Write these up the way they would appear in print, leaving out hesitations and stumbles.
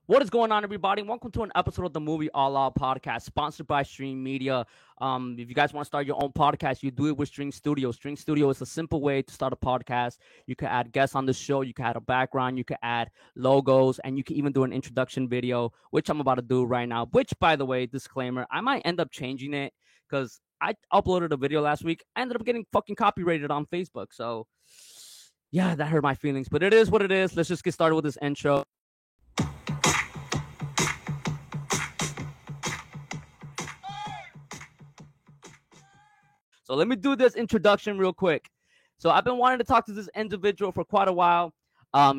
What is going on, everybody? Welcome to an episode of the Movie All Out podcast, sponsored by Stream Media. If you guys want to start your own podcast, you do it with String Studio. String Studio is a simple way to start a podcast. You can add guests on the show, you can add a background, you can add logos, and you can even do an introduction video, which I'm about to do right now. Which, by the way, disclaimer, I might end up changing it because I uploaded a video last week. I ended up getting fucking copyrighted on Facebook. So, yeah, that hurt my feelings. But it is what it is. Let's just get started with this intro. So let me do this introduction real quick. So I've been wanting to talk to this individual for quite a while.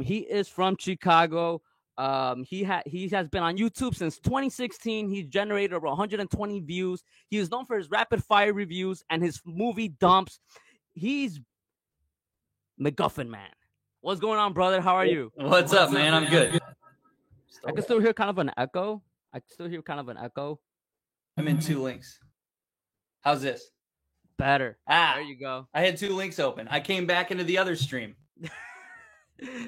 He is from Chicago. He has been on YouTube since 2016. He's generated over 120 views. He is known for his rapid fire reviews and his movie dumps. He's McGuffin Man. What's going on, brother? How are you? What's up, man? I'm good. I can still hear kind of an echo. I'm in two links. How's this? Better. There you go. I had two links open. I came back into the other stream.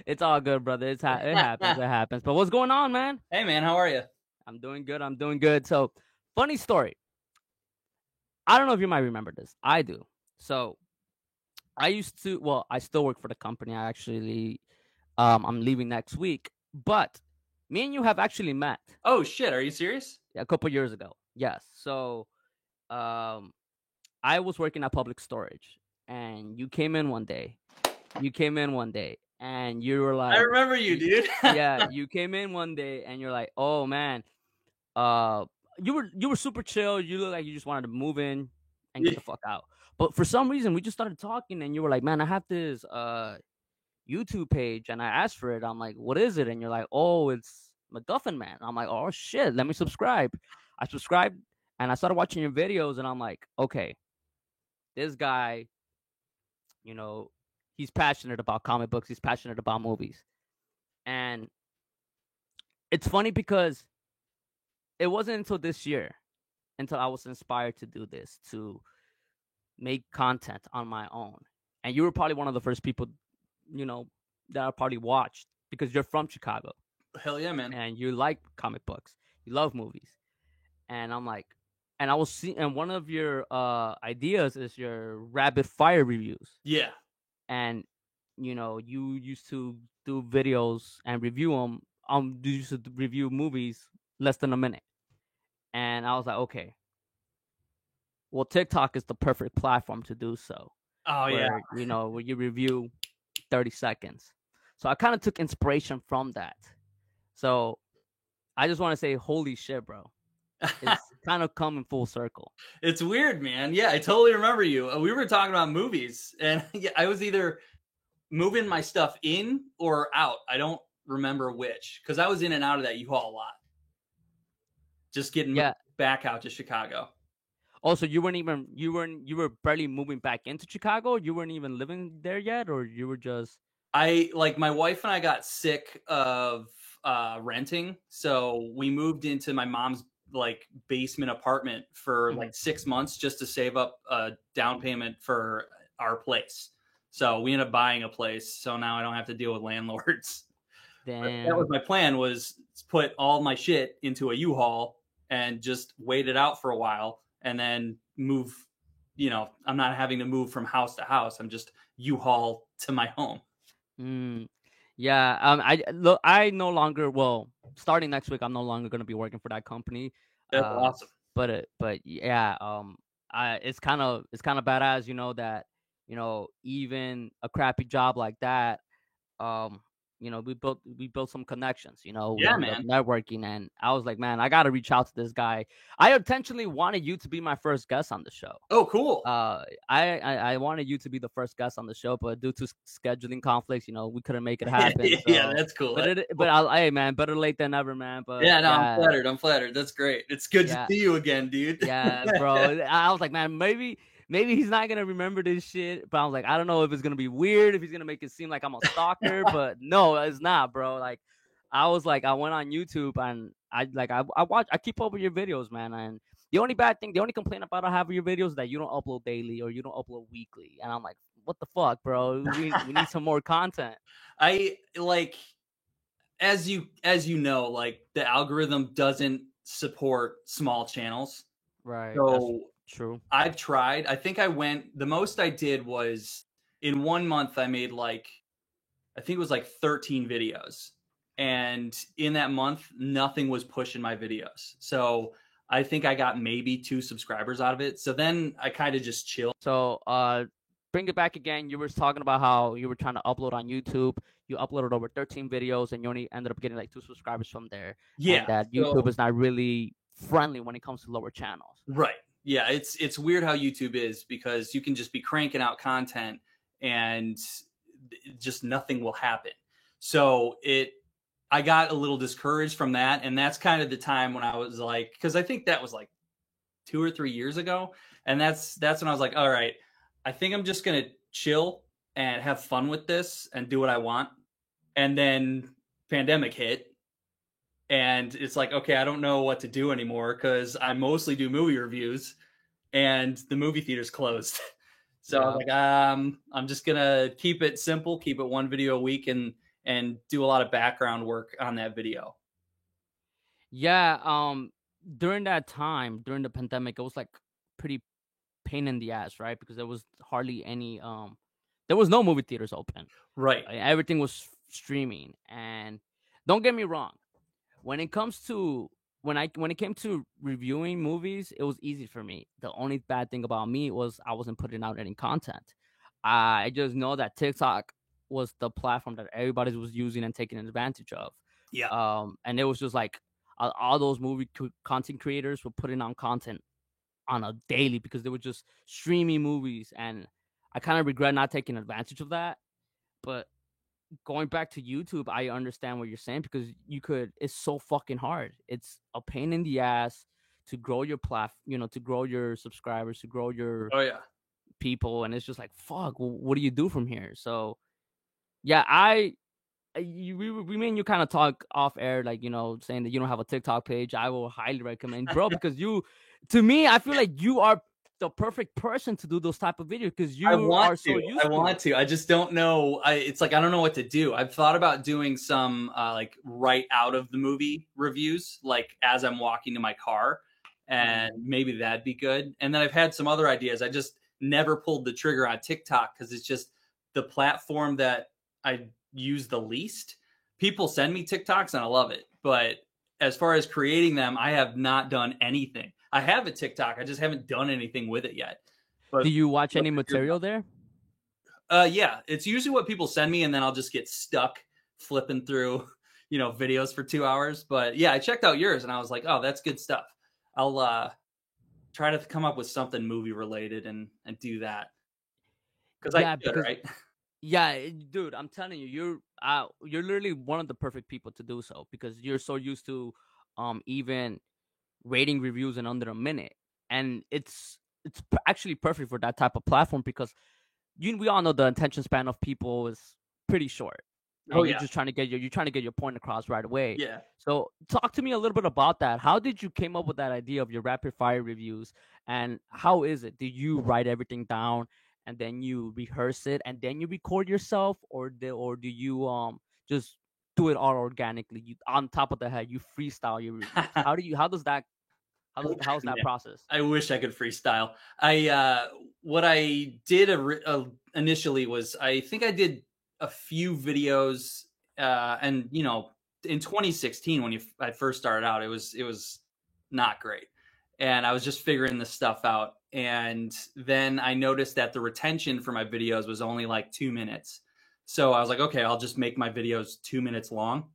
It's all good, brother. It happens. But what's going on, man? Hey, man. How are you? I'm doing good. So, funny story. I don't know if you might remember this. I do. So, I still work for the company. I'm leaving next week. But me and you have actually met. Oh, shit. Are you serious? A couple years ago. Yes. So, I was working at Public Storage, and you came in one day. And you were like, I remember you, dude. Yeah, you came in one day, and you're like, oh man, you were super chill. You look like you just wanted to move in and get the fuck out. But for some reason, we just started talking, and you were like, man, I have this YouTube page, and I asked for it. I'm like, what is it? And you're like, oh, it's McGuffin Man. I'm like, oh shit, let me subscribe. I subscribed, and I started watching your videos, and I'm like, okay. This guy, he's passionate about comic books. He's passionate about movies. And it's funny because it wasn't until this year, until I was inspired to do this, to make content on my own. And you were probably one of the first people, that I probably watched because you're from Chicago. Hell yeah, man. And you like comic books. You love movies. And I'm like, and I was seeing, and one of your ideas is your rapid fire reviews. Yeah. And you used to do videos and review them. You used to review movies less than a minute. And I was like, okay. Well, TikTok is the perfect platform to do so. Oh where, yeah. Where you review 30 seconds. So I kind of took inspiration from that. So I just want to say, holy shit, bro. It's kind of coming full circle. It's weird, man. Yeah, I totally remember you. We were talking about movies, and I was either moving my stuff in or out. I don't remember which, because I was in and out of that U-Haul a lot. Just getting back out to Chicago. Also, you were barely moving back into Chicago. You weren't even living there yet, or you were just. My wife and I got sick of renting, so we moved into my mom's basement apartment for 6 months just to save up a down payment for our place. So we ended up buying a place. So now I don't have to deal with landlords. Damn. That was my plan, was put all my shit into a U-Haul and just wait it out for a while and then move. I'm not having to move from house to house. I'm just U-Haul to my home. Yeah. I no longer, starting next week, I'm no longer going to be working for that company. That's awesome. But yeah, it's kind of badass, that, even a crappy job like that, we built some connections, Yeah, man. Networking. And I was like, man, I got to reach out to this guy. I intentionally wanted you to be my first guest on the show. Oh, cool. I wanted you to be the first guest on the show, but due to scheduling conflicts, we couldn't make it happen. Yeah, that's cool. Hey, man, better late than never, man. But yeah, no, I'm flattered. That's great. It's good to see you again, dude. Yeah, bro. I was like, man, maybe he's not gonna remember this shit. But I was like, I don't know if it's gonna be weird, if he's gonna make it seem like I'm a stalker. But no, it's not, bro. Like, I went on YouTube and I keep up with your videos, man. And the only complaint about I have with your videos is that you don't upload daily or you don't upload weekly. And I'm like, what the fuck, bro? We need some more content. as you know, like the algorithm doesn't support small channels. Right. That's So true. I've tried. I think the most I did was in 1 month I made like, I think it was like 13 videos. And in that month, nothing was pushing my videos. So I think I got maybe 2 subscribers out of it. So then I kind of just chilled. So, bring it back again. You were talking about how you were trying to upload on YouTube. You uploaded over 13 videos, and you only ended up getting like 2 subscribers from there. Yeah. And that So, YouTube is not really friendly when it comes to lower channels. right. Yeah. It's weird how YouTube is, because you can just be cranking out content and just nothing will happen. So I got a little discouraged from that. And that's kind of the time when I was like, because I think that was like 2 or 3 years ago. And that's when I was like, all right, I think I'm just going to chill and have fun with this and do what I want. And then pandemic hit, and it's like, okay, I don't know what to do anymore, because I mostly do movie reviews and the movie theater's closed. So I was like, I'm just gonna keep it simple, keep it one video a week, and do a lot of background work on that video. Yeah. During that time, during the pandemic, it was like pretty pain in the ass, right? Because there was hardly any there was no movie theaters open. Right. Everything was streaming. And don't get me wrong, when it comes to when it came to reviewing movies, it was easy for me. The only bad thing about me was I wasn't putting out any content. I just know that TikTok was the platform that everybody was using and taking advantage of. Yeah. And it was just like all those content creators were putting on content on a daily because they were just streaming movies, and I kind of regret not taking advantage of that. But going back to YouTube, I understand what you're saying, because it's so fucking hard. It's a pain in the ass to grow your to grow your subscribers, to grow your Oh yeah. people, and it's just like, fuck, what do you do from here? So yeah, we mean you kind of talk off air, like, saying that you don't have a TikTok page. I will highly recommend, bro, because to me, I feel like you are the perfect person to do those type of videos, because you are so used I want to. I just don't know. It's like I don't know what to do. I've thought about doing some like right out of the movie reviews, like as I'm walking to my car, and maybe that'd be good. And then I've had some other ideas. I just never pulled the trigger on TikTok, because it's just the platform that I use the least. People send me TikToks and I love it, but as far as creating them, I have not done anything. I have a TikTok, I just haven't done anything with it yet. But do you watch any material there? Yeah, it's usually what people send me, and then I'll just get stuck flipping through, videos for 2 hours. But yeah, I checked out yours and I was like, oh, that's good stuff. I'll try to come up with something movie related and do that. Right? Yeah, dude, I'm telling you, you're literally one of the perfect people to do so, because you're so used to even rating reviews in under a minute, and it's actually perfect for that type of platform, because we all know the attention span of people is pretty short. And you're just trying to get your point across right away. Yeah. So talk to me a little bit about that. How did you came up with that idea of your rapid fire reviews, and how is it? Do you write everything down and then you rehearse it and then you record yourself, or do you just do it all organically? You on top of the head, you freestyle your reviews. How's that process? I wish I could freestyle. What I did initially was, I think I did a few videos, and in 2016 when I first started out, it was not great, and I was just figuring this stuff out. And then I noticed that the retention for my videos was only like 2 minutes. So I was like, okay, I'll just make my videos 2 minutes long,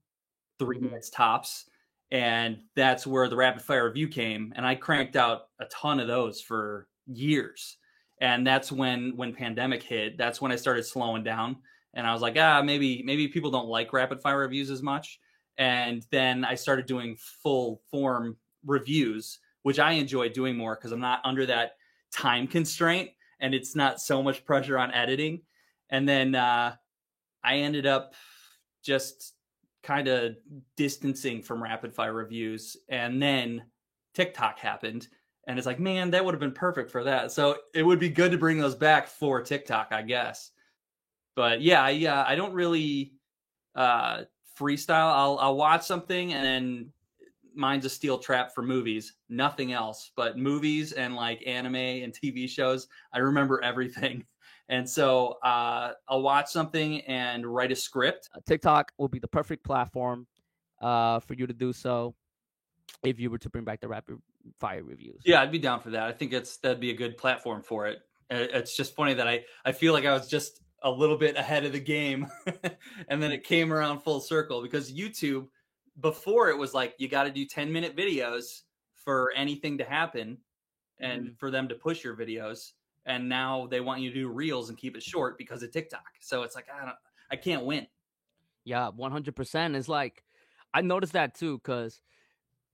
3 minutes tops. And that's where the rapid fire review came. And I cranked out a ton of those for years. And that's when pandemic hit, that's when I started slowing down. And I was like, maybe people don't like rapid fire reviews as much. And then I started doing full form reviews, which I enjoy doing more, because I'm not under that time constraint and it's not so much pressure on editing. And then I ended up just kind of distancing from rapid fire reviews. And then TikTok happened, and it's like, man, that would have been perfect for that. So it would be good to bring those back for TikTok, I guess. But yeah, I don't really freestyle. I'll watch something and then mine's a steel trap for movies, nothing else but movies and like anime and TV shows. I remember everything. And so I'll watch something and write a script. TikTok will be the perfect platform for you to do so if you were to bring back the rapid fire reviews. Yeah, I'd be down for that. I think that'd be a good platform for it. It's just funny that I feel like I was just a little bit ahead of the game and then it came around full circle, because YouTube, before it was like you got to do 10-minute videos for anything to happen and for them to push your videos, and now they want you to do reels and keep it short because of TikTok. So it's like I can't win. Yeah, 100%. It's like I noticed that too, because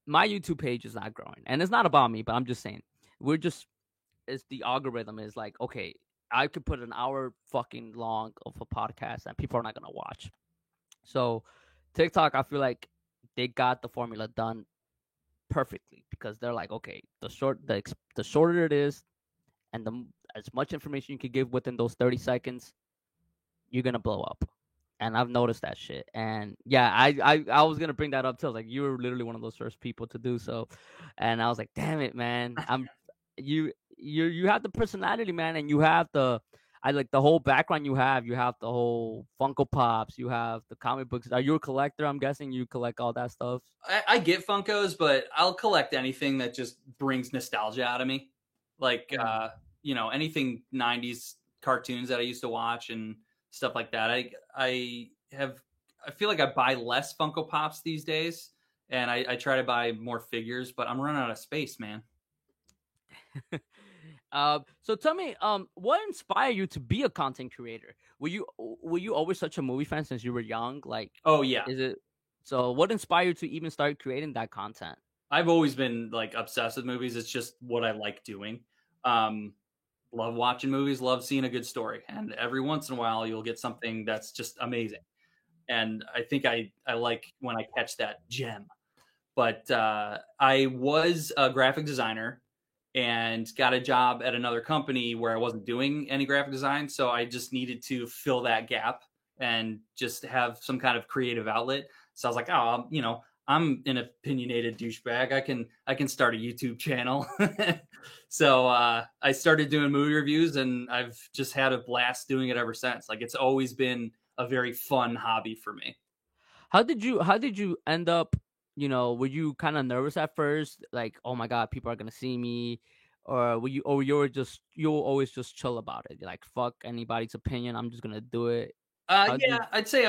my YouTube page is not growing, and it's not about me, but I'm just saying it's the algorithm is like, okay, I could put an hour fucking long of a podcast and people are not gonna watch. So TikTok, I feel like they got the formula done perfectly, because they're like, okay, the shorter it is, and as much information you can give within those 30 seconds, you're gonna blow up. And I've noticed that shit. And yeah, I was gonna bring that up too. I was like, you were literally one of those first people to do so, and I was like, damn it, man, you have the personality, man, and you have I like the whole background you have. You have the whole Funko Pops. You have the comic books. Are you a collector? I'm guessing you collect all that stuff. I get Funkos, but I'll collect anything that just brings nostalgia out of me. Like, anything 90s cartoons that I used to watch and stuff like that. I feel like I buy less Funko Pops these days, and I try to buy more figures, but I'm running out of space, man. So tell me, what inspired you to be a content creator? Were you always such a movie fan since you were young? Like, oh yeah. So what inspired you to even start creating that content? I've always been like obsessed with movies. It's just what I like doing. Love watching movies, love seeing a good story. And every once in a while you'll get something that's just amazing. And I think I like when I catch that gem. But I was a graphic designer and got a job at another company where I wasn't doing any graphic design. So I just needed to fill that gap and just have some kind of creative outlet. So I was like, oh, I'm an opinionated douchebag. I can start a YouTube channel. So I started doing movie reviews, and I've just had a blast doing it ever since. Like, it's always been a very fun hobby for me. How did you end up, were you kind of nervous at first? Like, oh my God, people are going to see me. Or you were always just chill about it? You're like, fuck anybody's opinion. I'm just going to do it. I'd say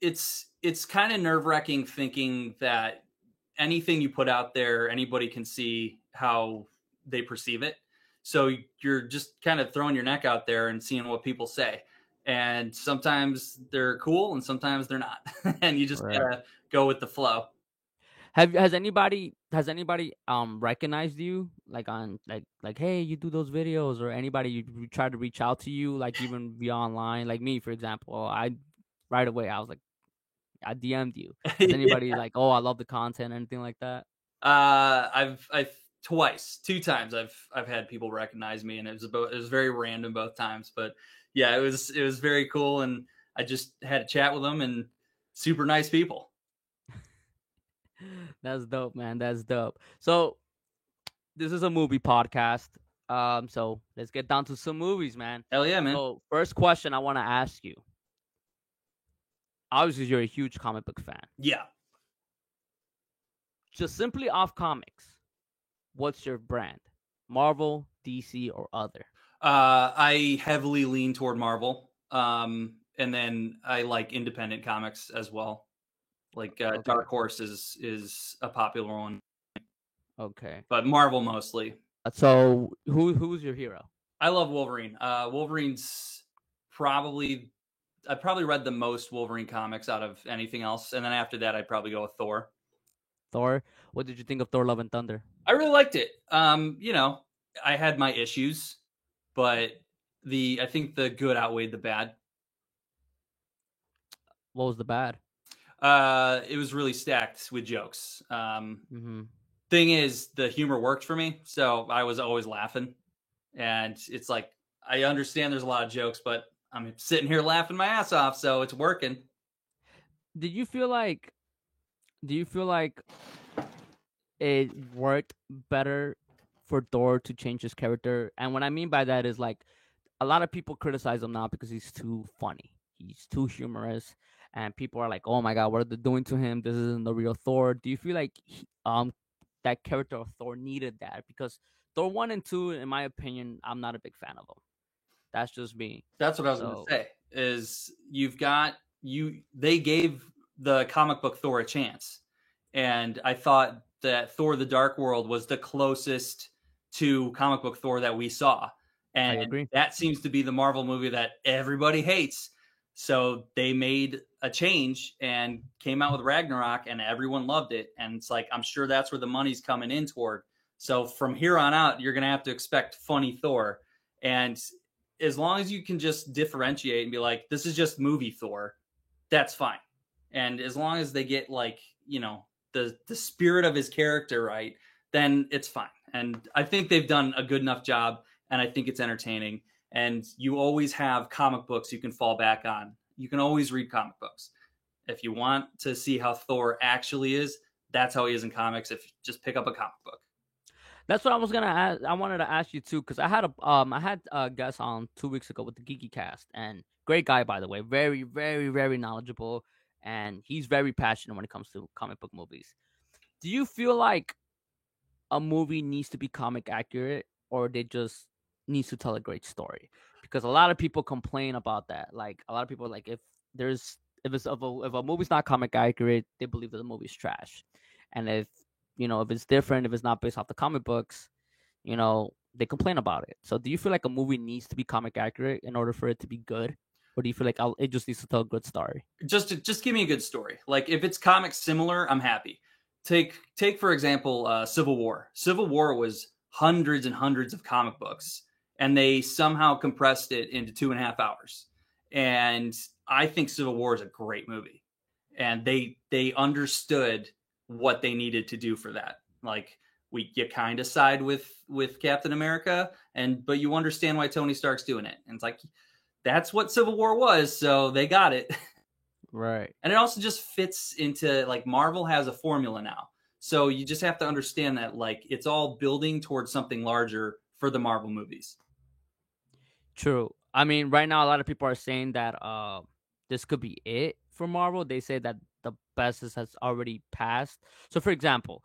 it's kind of nerve-wracking thinking that anything you put out there, anybody can see how they perceive it. So you're just kind of throwing your neck out there and seeing what people say. And sometimes they're cool and sometimes they're not. And you just gotta go with the flow. Has anybody recognized you, like on like hey, you do those videos, or anybody you try to reach out to you, like even via online? Like me, for example, I right away I was like, I DM'd you. Has anybody like, oh, I love the content, anything like that? I've two times I've had people recognize me, and it was very random both times, but yeah, it was very cool, and I just had a chat with them, and super nice people. That's dope, man. That's dope. So this is a movie podcast. So let's get down to some movies, man. Hell yeah, man. So first question I want to ask you. Obviously, you're a huge comic book fan. Yeah. Just simply off comics, what's your brand? Marvel, DC, or other? I heavily lean toward Marvel. And then I like independent comics as well. Like okay. Dark Horse is a popular one. Okay. But Marvel mostly. So who's your hero? I love Wolverine. Wolverine's I probably read the most Wolverine comics out of anything else. And then after that, I'd probably go with Thor. Thor? What did you think of Thor Love and Thunder? I really liked it. I had my issues, but I think the good outweighed the bad. What was the bad? It was really stacked with jokes. Thing is, the humor worked for me, so I was always laughing. And it's like, I understand there's a lot of jokes, but I'm sitting here laughing my ass off, so it's working. Did you feel like? Do you feel like it worked better for Thor to change his character? And what I mean by that is like a lot of people criticize him now because he's too funny. He's too humorous, and people are like, "Oh my god, what are they doing to him? This isn't the real Thor." Do you feel like that character of Thor needed that? Because Thor 1 and 2, in my opinion, I'm not a big fan of them. That's just me. That's what I was going to So say. Is you've got you? They gave the comic book Thor a chance, and I thought that Thor: The Dark World was the closest to comic book Thor that we saw, I and agree. that seems to be the Marvel movie that everybody hates. So they made a change and came out with Ragnarok, and everyone loved it. And it's like I'm sure that's where the money's coming in toward. So from here on out, you're going to have to expect funny Thor, and as long as you can just differentiate and be like, this is just movie Thor, that's fine. And as long as they get like, the spirit of his character right, then it's fine. And I think they've done a good enough job, and I think it's entertaining. And you always have comic books you can fall back on. You can always read comic books. If you want to see how Thor actually is, that's how he is in comics. If you just pick up a comic book. That's what I was gonna ask. I wanted to ask you too, because I had a guest on 2 weeks ago with the Geeky Cast, and great guy by the way, very very very knowledgeable, and he's very passionate when it comes to comic book movies. Do you feel like a movie needs to be comic accurate, or they just needs to tell a great story? Because a lot of people complain about that. Like a lot of people are like if a movie's not comic accurate, they believe that the movie's trash, and if it's different, if it's not based off the comic books, they complain about it. So do you feel like a movie needs to be comic accurate in order for it to be good, or do you feel like it just needs to tell a good story? Just give me a good story. Like if it's comic similar, I'm happy. Take for example, Civil War. Civil War was hundreds and hundreds of comic books, and they somehow compressed it into 2.5 hours. And I think Civil War is a great movie, and they understood what they needed to do for that. Like you kind of side with Captain America, but you understand why Tony Stark's doing it, and it's like that's what Civil War was, so they got it. Right. And it also just fits into like Marvel has a formula now. So you just have to understand that like it's all building towards something larger for the Marvel movies. True. I mean, right now a lot of people are saying that this could be it for Marvel. They say that the best has already passed. So, for example,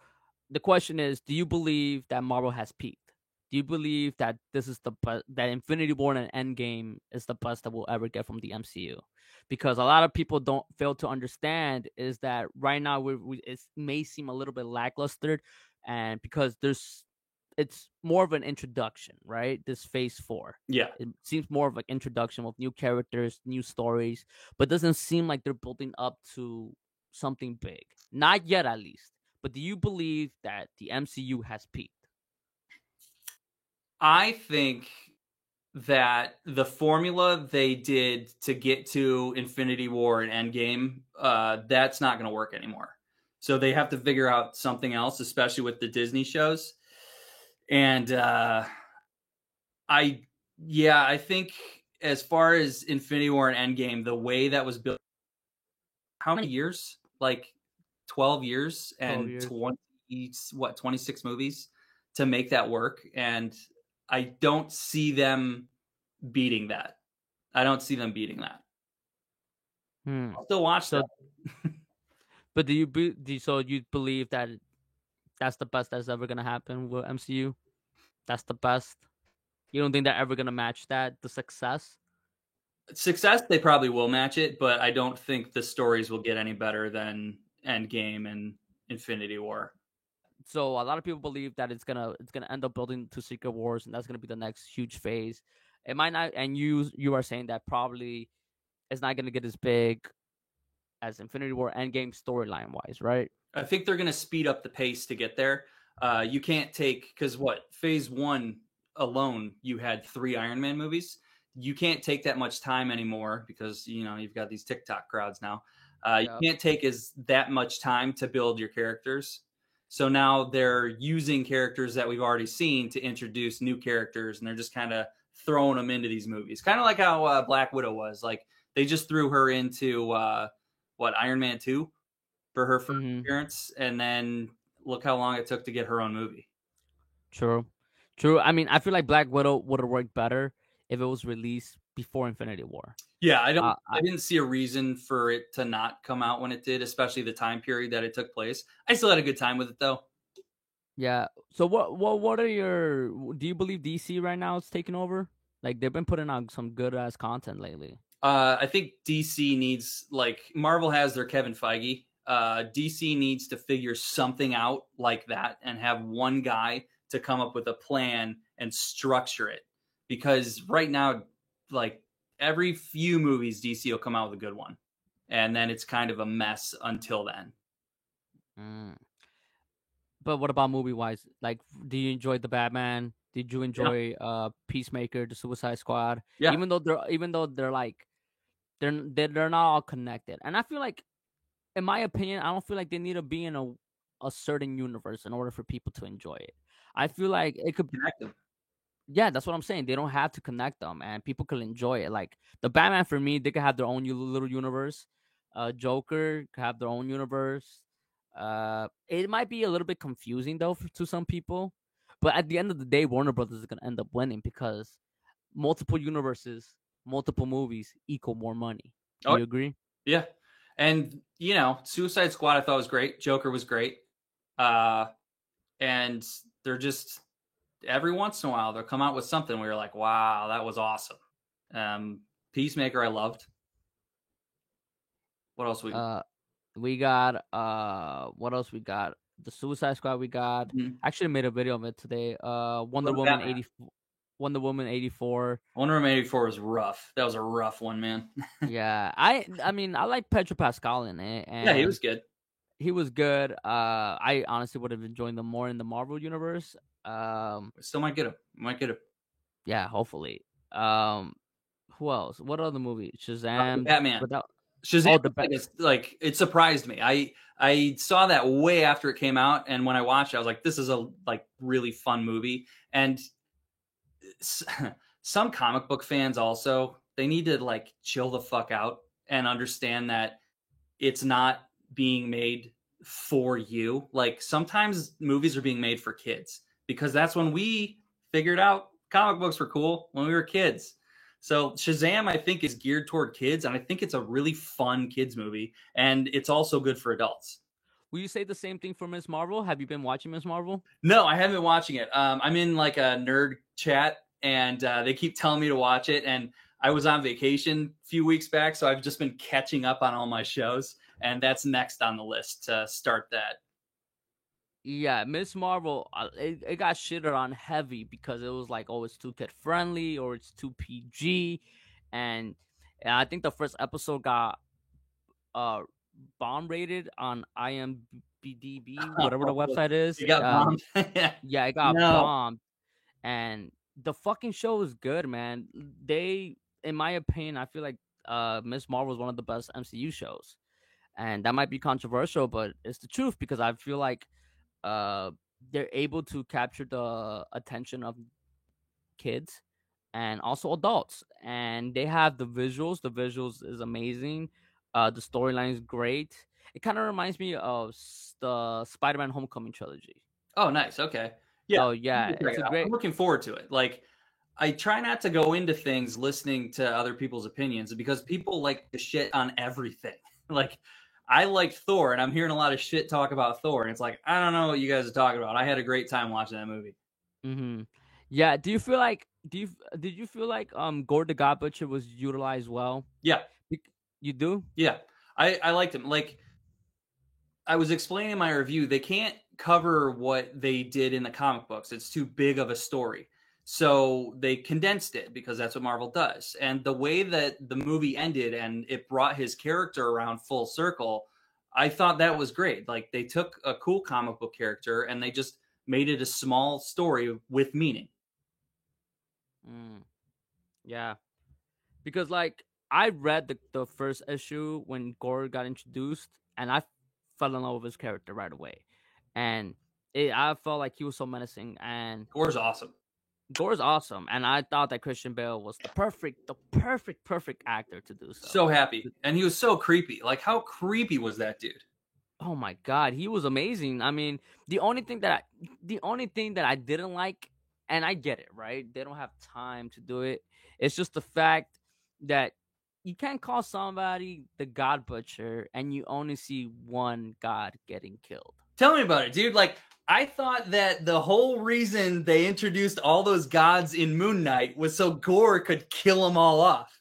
the question is: do you believe that Marvel has peaked? Do you believe that this is that Infinity War and Endgame is the best that we'll ever get from the MCU? Because a lot of people don't fail to understand is that right now it may seem a little bit lackluster, and because it's more of an introduction, right? This phase 4. Yeah. It seems more of an introduction with new characters, new stories, but doesn't seem like they're building up to something big. Not yet, at least. But do you believe that the MCU has peaked? I think that the formula they did to get to Infinity War and Endgame, that's not going to work anymore. So they have to figure out something else, especially with the Disney shows. And I think as far as Infinity War and Endgame, the way that was built, how many years? Like 12 years and 12 years. 26 movies to make that work. And I don't see them beating that. I'll still watch So, that. but so you believe that that's the best that's ever gonna happen with MCU? That's the best. You don't think they're ever gonna match that the success? Success, they probably will match it, but I don't think the stories will get any better than Endgame and Infinity War. So a lot of people believe that it's gonna end up building to Secret Wars, and that's gonna be the next huge phase. It might not, and you are saying that probably it's not gonna get as big as Infinity War Endgame storyline wise, right? I think they're going to speed up the pace to get there. You can't take because phase 1 alone, you had 3 Iron Man movies. You can't take that much time anymore because you've got these TikTok crowds now. You can't take that much time to build your characters. So now they're using characters that we've already seen to introduce new characters, and they're just kind of throwing them into these movies. Kind of like how Black Widow was. Like they just threw her into Iron Man 2 for her first Mm-hmm. appearance, and then look how long it took to get her own movie. True. I mean, I feel like Black Widow would have worked better if it was released before Infinity War. Yeah, Uh, I didn't see a reason for it to not come out when it did, especially the time period that it took place. I still had a good time with it though. yeah. So what are your? Do you believe DC right now is taking over? Like they've been putting out some good ass content lately. I think DC needs, like, Marvel has their Kevin Feige. DC needs to figure something out like that and have one guy to come up with a plan and structure it. Because right now, like, every few movies, DC will come out with a good one, and then it's kind of a mess until then. Mm. But what about movie wise? Like, do you enjoy the Batman? Did you enjoy Peacemaker, the Suicide Squad? Yeah. Even though they're like they're not all connected, and I feel like, in my opinion, I don't feel like they need to be in a certain universe in order for people to enjoy it. I feel like it could. Connect them. Yeah, that's what I'm saying. They don't have to connect them, and people can enjoy it. Like the Batman, for me, they could have their own little universe. Joker could have their own universe. It might be a little bit confusing though to some people, but at the end of the day, Warner Brothers is gonna end up winning because multiple universes, multiple movies equal more money. Do Oh, you agree? yeah. And, you know, Suicide Squad I thought was great. Joker was great. And they're just, every once in a while they'll come out with something where you're like, wow, that was awesome. Peacemaker I loved. What else We got what else we got? The Suicide Squad we got. Mhm. Actually made a video of it today. Wonder What Woman about 84. Wonder Woman 84. Wonder Woman 84 was rough. That was a rough one, man. Yeah. I mean, I like Pedro Pascal in it, and Yeah, he was good. he was good. I honestly would have enjoyed them more in the Marvel universe. Still might get him. Might get him. Yeah, hopefully. Who else? What other movie? Shazam. Batman. Without Shazam, Oh, the like it surprised me. I saw that way after it came out, and when I watched it, I was like, this is a like really fun movie. And some comic book fans also, they need to like chill the fuck out and understand that it's not being made for you. Like sometimes movies are being made for kids because that's when we figured out comic books were cool, when we were kids. So Shazam, I think, is geared toward kids, and I think it's a really fun kids movie, and it's also good for adults. Will you say the same thing for Ms. Marvel? Have you been watching Ms. Marvel? No, I haven't been watching it. I'm in like a nerd chat, and they keep telling me to watch it. And I was on vacation a few weeks back, so I've just been catching up on all my shows, and that's next on the list to start that. Yeah, Miss Marvel, it got shitted on heavy because it was like, oh, it's too kid friendly or it's too PG, and, I think the first episode got uh bomb rated on IMDb, whatever the website is. You got bombed. Yeah, it got No. bombed, and the fucking show is good, man. They, in my opinion, I feel like Miss Marvel is one of the best MCU shows, and that might be controversial, but it's the truth because I feel like uh they're able to capture the attention of kids and also adults, and they have the visuals is amazing, the storyline is great. It kind of reminds me of the Spider-Man Homecoming trilogy. Oh, nice. Okay. Yeah. So yeah, it's a great. I'm looking forward to it. Like, I try not to go into things listening to other people's opinions because people like to shit on everything. Like, I liked Thor, and I'm hearing a lot of shit talk about Thor, and it's like, I don't know what you guys are talking about. I had a great time watching that movie. Yeah, do you feel like did you feel like Gore the God Butcher was utilized well? Yeah. You do? Yeah. I liked him. Like, I was explaining in my review, they can't cover what they did in the comic books. It's too big of a story. So they condensed it because that's what Marvel does. And the way that the movie ended and it brought his character around full circle, I thought that was great. Like, they took a cool comic book character and they just made it a small story with meaning. Yeah. Because like I read the first issue when Gore got introduced, and I fell in love with his character right away. And I felt like he was so menacing, and Gore's awesome. Gore's awesome, and I thought that Christian Bale was the perfect actor to do so. So happy, and he was so creepy. Like, how creepy was that dude? Oh my god, he was amazing. I mean, the only thing that I didn't like, and I get it, right? They don't have time to do it. It's just the fact that you can't call somebody the God Butcher and you only see one god getting killed. Tell me about it, dude. Like, I thought that the whole reason they introduced all those gods in Moon Knight was so Gore could kill them all off.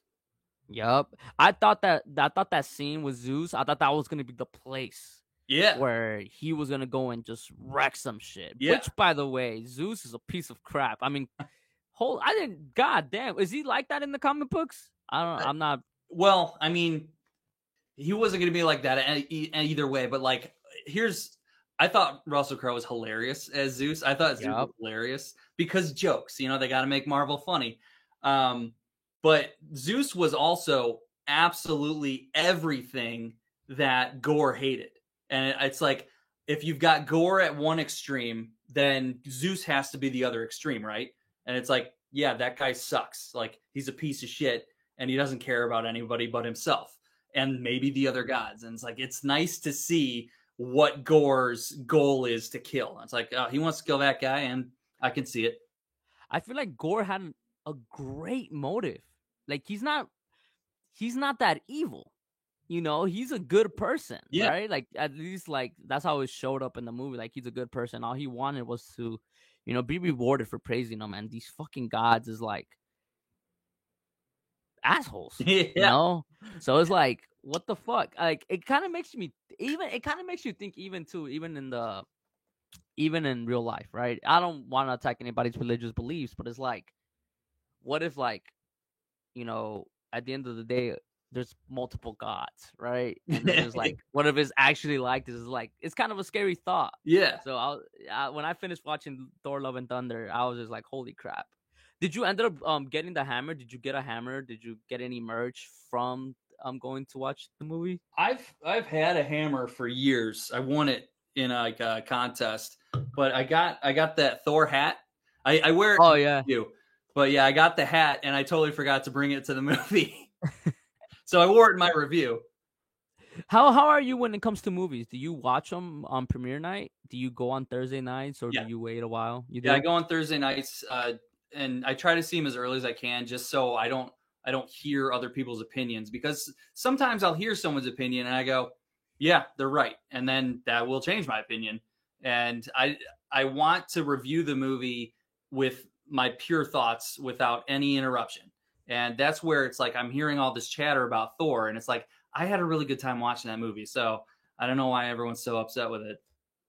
Yup. I thought that scene with Zeus, I thought that was gonna be the place Yeah, where he was gonna go and just wreck some shit. yeah. Which, by the way, Zeus is a piece of crap. I mean, I didn't. God damn, is he like that in the comic books? I don't. I'm not. Well, I mean, he wasn't going to be like that either way. But like, I thought Russell Crowe was hilarious as Zeus. I thought Zeus was hilarious because jokes. You know, they got to make Marvel funny. But Zeus was also absolutely everything that Gore hated. And it's like, if you've got Gore at one extreme, then Zeus has to be the other extreme, right? And it's like, yeah, that guy sucks. Like, he's a piece of shit and he doesn't care about anybody but himself and maybe the other gods. And it's like, it's nice to see what Gore's goal is to kill. It's like, he wants to kill that guy, and I can see it. I feel like Gore had a great motive. Like, he's not that evil. You know, he's a good person, Yeah. right? Like, at least, like, that's how it showed up in the movie. Like, he's a good person. All he wanted was to, you know, be rewarded for praising him. And these fucking gods is like assholes. Yeah. You know? So it's like, what the fuck? Like, it kind of makes you think even in real life, right? I don't want to attack anybody's religious beliefs, but it's like, what if, like, you know, at the end of the day, there's multiple gods, right? And then there's like, what if it's actually like this? Is like, it's kind of a scary thought. Yeah. So when I finished watching Thor: Love and Thunder, I was just like, holy crap! Did you end up getting the hammer? Did you get a hammer? Did you get any merch from going to watch the movie? I've had a hammer for years. I won it in a contest, but I got that Thor hat. I wear it. Oh yeah. But yeah, I got the hat and I totally forgot to bring it to the movie. So I wore it in my review. How are you when it comes to movies? Do you watch them on premiere night? Do you go on Thursday nights, or do you wait a while? You do? Yeah, I go on Thursday nights, and I try to see them as early as I can, just so I don't hear other people's opinions, because sometimes I'll hear someone's opinion and I go, yeah, they're right, and then that will change my opinion. And I want to review the movie with my pure thoughts without any interruption. And that's where it's like I'm hearing all this chatter about Thor, and it's like I had a really good time watching that movie. So I don't know why everyone's so upset with it.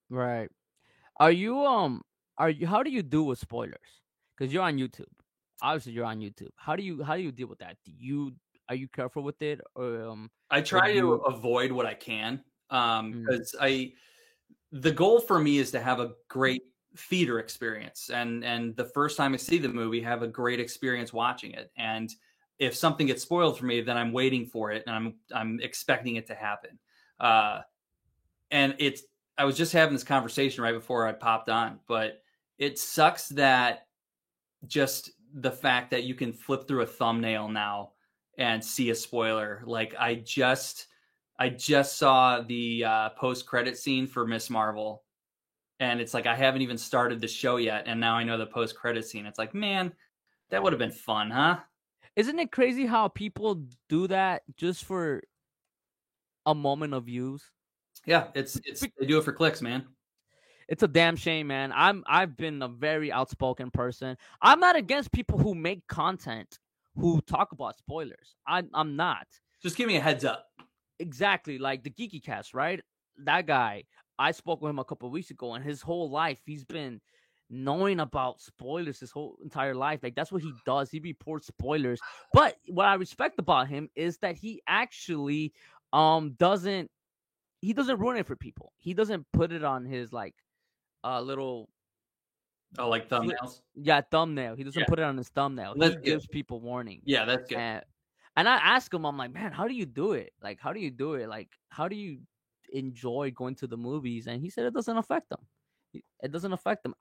Right. Are you how do you do with spoilers? Because you're on YouTube. Obviously you're on YouTube. How do you deal with that? Are you careful with it, or I try to avoid what I can, because the goal for me is to have a great theater experience, and the first time I see the movie, have a great experience watching it. And if something gets spoiled for me, then I'm waiting for it, and I'm expecting it to happen. And I was just having this conversation right before I popped on, but it sucks that just the fact that you can flip through a thumbnail now and see a spoiler. Like, I just saw the post-credit scene for Miss Marvel, and it's like I haven't even started the show yet, and now I know the post-credit scene. It's like, man, that would have been fun, huh? Isn't it crazy how people do that just for a moment of views? Yeah, it's they do it for clicks, man. It's a damn shame, man. I've been a very outspoken person. I'm not against people who make content who talk about spoilers. I'm not. Just give me a heads up. Exactly, like the Geeky Cast, right? That guy, I spoke with him a couple of weeks ago, and his whole life he's been knowing about spoilers his whole entire life. Like, that's what he does. He reports spoilers. But what I respect about him is that he actually doesn't ruin it for people. He doesn't put it on his like little like thumbnails. Yeah, thumbnail. He doesn't put it on his thumbnail. He gives people warning. Yeah, that's good. And I ask him, I'm like, man, how do you do it? Like, how do you do it? Like, how do you enjoy going to the movies? And he said it doesn't affect him. It doesn't affect him.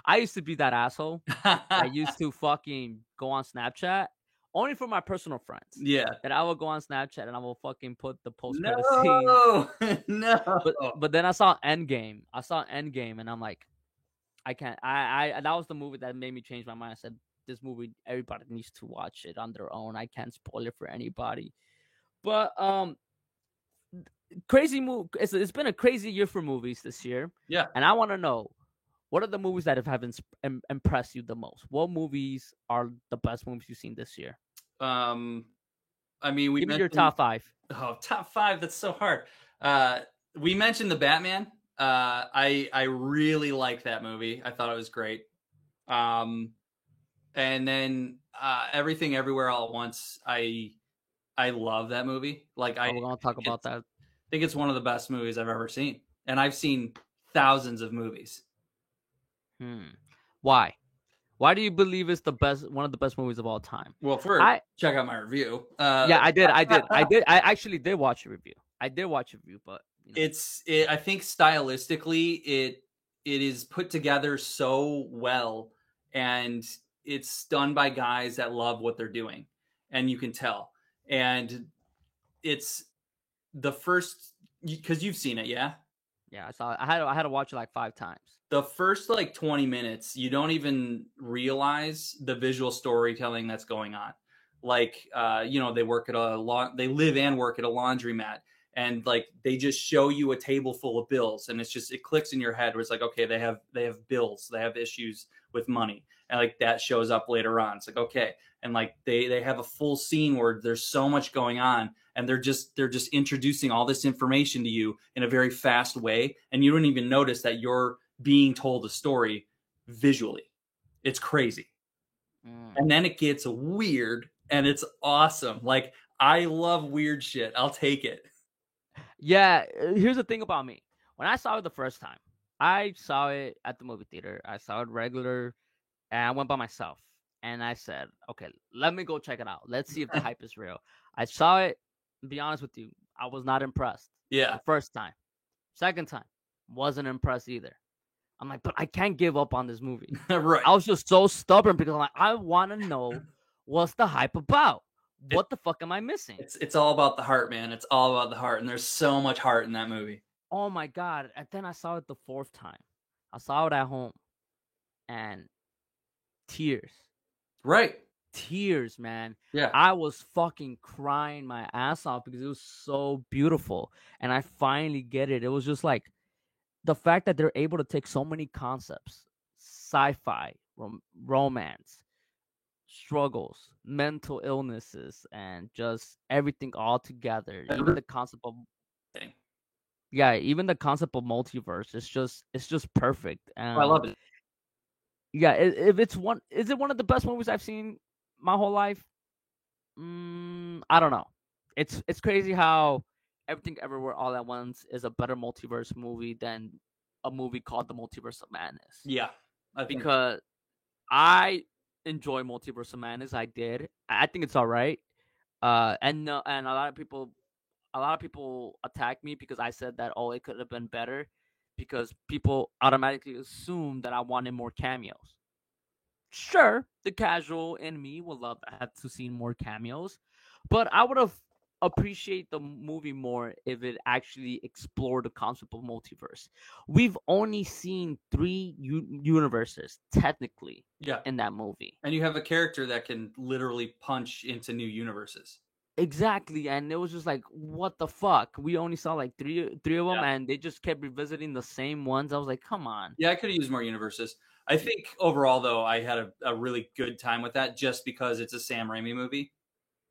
I used to be that asshole that used to fucking go on Snapchat only for my personal friends. Yeah. And I will go on Snapchat and I will fucking put the post credit scene. No, no. But then I saw Endgame. And I'm like, I can't. I that was the movie that made me change my mind. I said this movie, everybody needs to watch it on their own. I can't spoil it for anybody. But crazy move. It's been a crazy year for movies this year. Yeah. And I want to know, what are the movies that have impressed you the most? What movies are the best movies you've seen this year? I mean, Give me your top 5. Oh, top 5. That's so hard. We mentioned the Batman. I really liked that movie. I thought it was great. And then Everything Everywhere All at Once. I love that movie. Like we're gonna talk about that. I think it's one of the best movies I've ever seen, and I've seen thousands of movies. Why? Why do you believe it's the best, one of the best movies of all time? Well, check out my review. Yeah, I did. I actually did watch a review. But you know. I think stylistically it is put together so well, and it's done by guys that love what they're doing, and you can tell. And it's the first, because you've seen it, yeah. Yeah, I saw it. I had to watch it like 5 times. The first like 20 minutes, you don't even realize the visual storytelling that's going on. Like, they work at they live and work at a laundromat, and like they just show you a table full of bills, and it clicks in your head where it's like, okay, they have bills, they have issues with money, and like that shows up later on. It's like, okay, and like they have a full scene where there's so much going on, and they're just introducing all this information to you in a very fast way, and you don't even notice that you're being told a story visually. It's crazy. And then it gets weird, and it's awesome. Like, I love weird shit. I'll take it. Yeah, here's the thing about me. When I saw it the first time, I saw it at the movie theater. I saw it regular, and I went by myself. And I said, okay, let me go check it out. Let's see if the hype is real. I saw it. To be honest with you, I was not impressed. Yeah. The first time. Second time, wasn't impressed either. I'm like, but I can't give up on this movie. Right. I was just so stubborn because I'm like, I want to know what's the hype about. What the fuck am I missing? It's all about the heart, man. It's all about the heart, and there's so much heart in that movie. Oh my God. And then I saw it the 4th time. I saw it at home, and tears. Right. Tears, man. Yeah. I was fucking crying my ass off because it was so beautiful, and I finally get it. It was just like the fact that they're able to take so many concepts, sci-fi, romance, struggles, mental illnesses, and just everything all together. Even the concept of even the concept of multiverse, it's just perfect. I love it. Yeah, is it one of the best movies I've seen my whole life? I don't know. It's crazy how Everything Everywhere All at Once is a better multiverse movie than a movie called The Multiverse of Madness. Yeah, because I enjoy Multiverse of Madness. I did. I think it's all right. And a lot of people attack me because I said that it could have been better, because people automatically assume that I wanted more cameos. Sure, the casual in me would love to see more cameos, but I would have appreciate the movie more if it actually explored the concept of multiverse. We've only seen 3 universes technically in that movie, and you have a character that can literally punch into new universes. Exactly, and it was just like, what the fuck? We only saw like three of them, and they just kept revisiting the same ones. I was like, come on. Yeah, I could have used more universes. I think overall, though, I had a really good time with that, just because it's a Sam Raimi movie.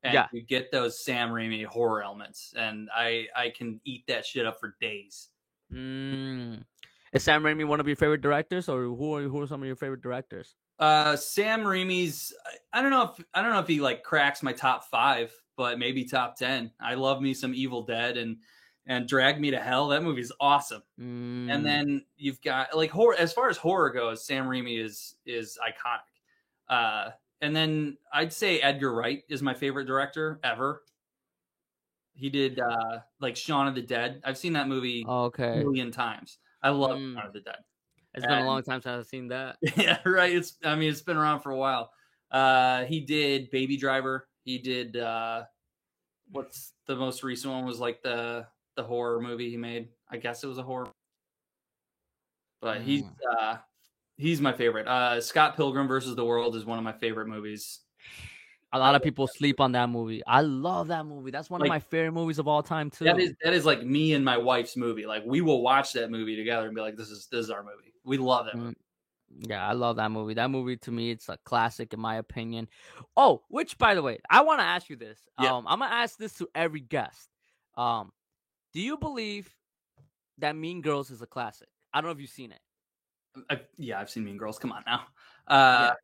And you get those Sam Raimi horror elements, and I can eat that shit up for days. Is Sam Raimi one of your favorite directors, or who are some of your favorite directors? Sam Raimi's, I don't know if he like cracks my top 5, but maybe top 10. I love me some Evil Dead and Drag Me to Hell. That movie's awesome. And then you've got like horror. As far as horror goes, Sam Raimi is iconic. And then I'd say Edgar Wright is my favorite director ever. He did like Shaun of the Dead. I've seen that movie a million times. I love Shaun of the Dead. It's been a long time since I've seen that. Yeah, right. It's been around for a while. He did Baby Driver. He did what's the most recent one was like the horror movie he made. I guess it was a horror. But he's my favorite. Scott Pilgrim versus the World is one of my favorite movies. A lot of people sleep on that movie. I love that movie. That's one of my favorite movies of all time too. That is like me and my wife's movie. Like we will watch that movie together and be like, this is our movie. We love that movie. Yeah, I love that movie. That movie to me, it's a classic in my opinion. Oh, which by the way, I want to ask you this. Yeah. I'm gonna ask this to every guest. Do you believe that Mean Girls is a classic? I don't know if you've seen it. I've seen Mean Girls. Come on now.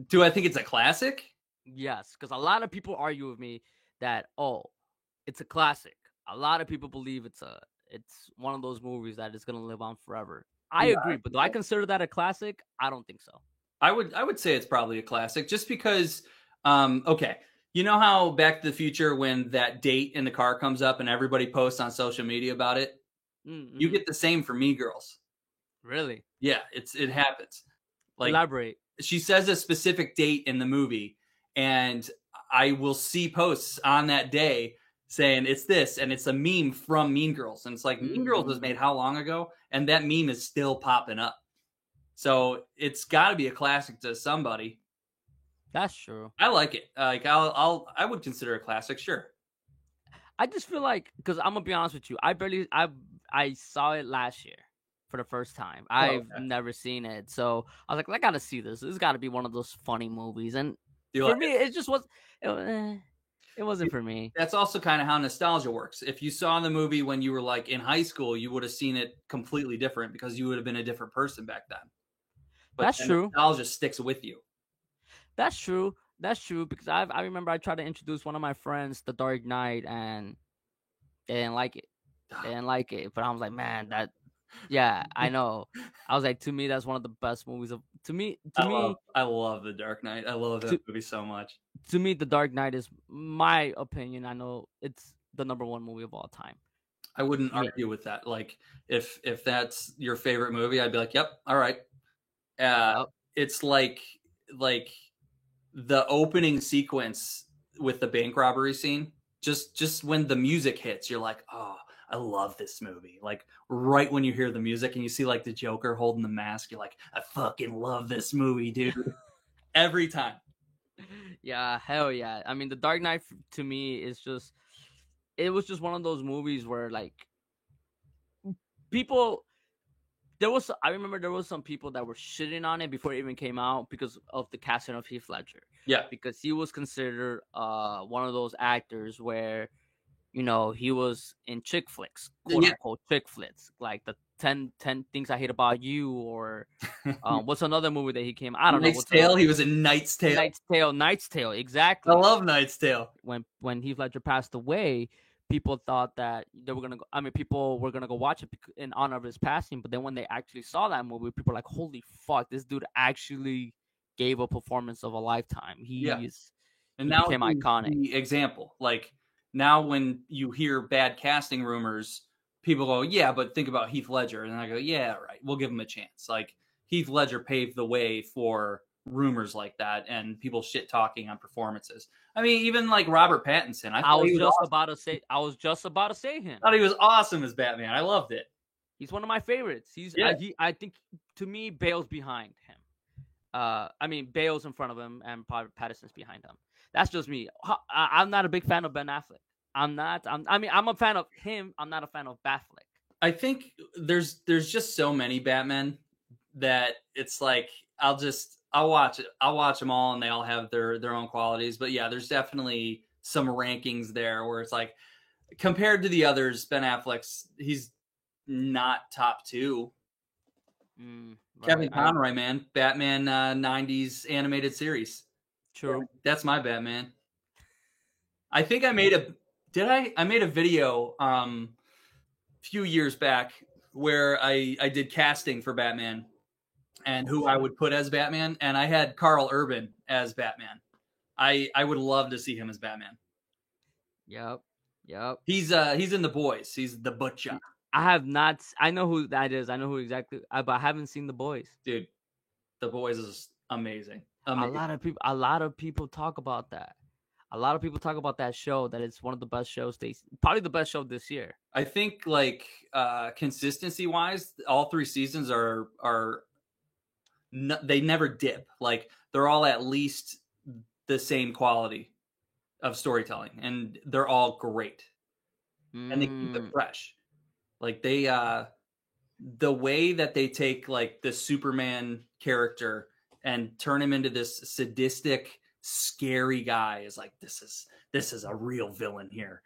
Do I think it's a classic? Yes, because a lot of people argue with me that it's a classic. A lot of people believe it's one of those movies that is gonna live on forever. I agree, but do I consider that a classic? I don't think so. I would say it's probably a classic, just because. Okay, you know how Back to the Future, when that date in the car comes up and everybody posts on social media about it, you get the same for Mean Girls. Really? Yeah, it happens. Like, elaborate. She says a specific date in the movie, and I will see posts on that day saying it's this, and it's a meme from Mean Girls. And it's like, Mean Girls was made how long ago? And that meme is still popping up. So it's got to be a classic to somebody. That's true. I like it. Like I would consider it a classic, sure. I just feel like, because I'm gonna be honest with you, I saw it last year for the first time. I've never seen it, so I was like, I gotta see this. This has got to be one of those funny movies. And for me, it just was. It wasn't for me. That's also kind of how nostalgia works. If you saw the movie when you were like in high school, you would have seen it completely different because you would have been a different person back then. But that's true. Nostalgia sticks with you. That's true. That's true, because I remember I tried to introduce one of my friends The Dark Knight, and they didn't like it. But I was like, man, yeah, I know. I was like, to me, that's one of the best movies of. I love The Dark Knight. I love that movie so much. To me, The Dark Knight is my opinion. I know it's the #1 movie of all time. I wouldn't argue with that. Like, if that's your favorite movie, I'd be like, yep, all right. It's like the opening sequence with the bank robbery scene. Just when the music hits, you're like, oh, I love this movie. Like, right when you hear the music and you see like the Joker holding the mask, you're like, I fucking love this movie, dude. Every time. Yeah, hell yeah. I mean, The Dark Knight to me is just, it was just one of those movies where like people, I remember there was some people that were shitting on it before it even came out because of the casting of Heath Ledger. Yeah. Because he was considered one of those actors where, you know, he was in chick flicks, quote unquote chick flicks, like the 10 Things I Hate About You, or what's another movie that he came? I don't know. Knight's Tale. He was in Knight's Tale. Knight's Tale. Exactly. I love Knight's Tale. When Heath Ledger passed away, people thought that they were gonna go. I mean, people were gonna go watch it in honor of his passing. But then when they actually saw that movie, people were like, "Holy fuck! This dude actually gave a performance of a lifetime." He became iconic. The example, like. Now, when you hear bad casting rumors, people go, yeah, but think about Heath Ledger. And I go, yeah, right. We'll give him a chance. Like, Heath Ledger paved the way for rumors like that and people shit talking on performances. I mean, even like Robert Pattinson. I was just about to say him. I thought he was awesome as Batman. I loved it. He's one of my favorites. I think, to me, Bale's behind him. I mean, Bale's in front of him and Pattinson's behind him. That's just me. I'm not a big fan of Ben Affleck. I'm a fan of him. I'm not a fan of Batfleck. I think there's just so many Batmen that it's like I'll watch it. I'll watch them all, and they all have their own qualities. But yeah, there's definitely some rankings there where it's like compared to the others, Ben Affleck's he's not top 2. Kevin Conroy, man, Batman 90s animated series. True. That's my Batman. I think I made I made a video a few years back where I did casting for Batman and who I would put as Batman, and I had Carl Urban as Batman. I would love to see him as Batman. Yep. He's in The Boys. He's the butcher. I have not. I know who that is. I know who exactly. But I haven't seen The Boys. Dude, The Boys is amazing. A Amazing. lot of people talk about that. A lot of people talk about that show. That it's one of the best shows. Probably the best show this year. I think like consistency wise, all 3 seasons are they never dip. Like they're all at least the same quality of storytelling, and they're all great, and they keep it fresh. Like they the way that they take like the Superman character and turn him into this sadistic, scary guy is like this is a real villain here.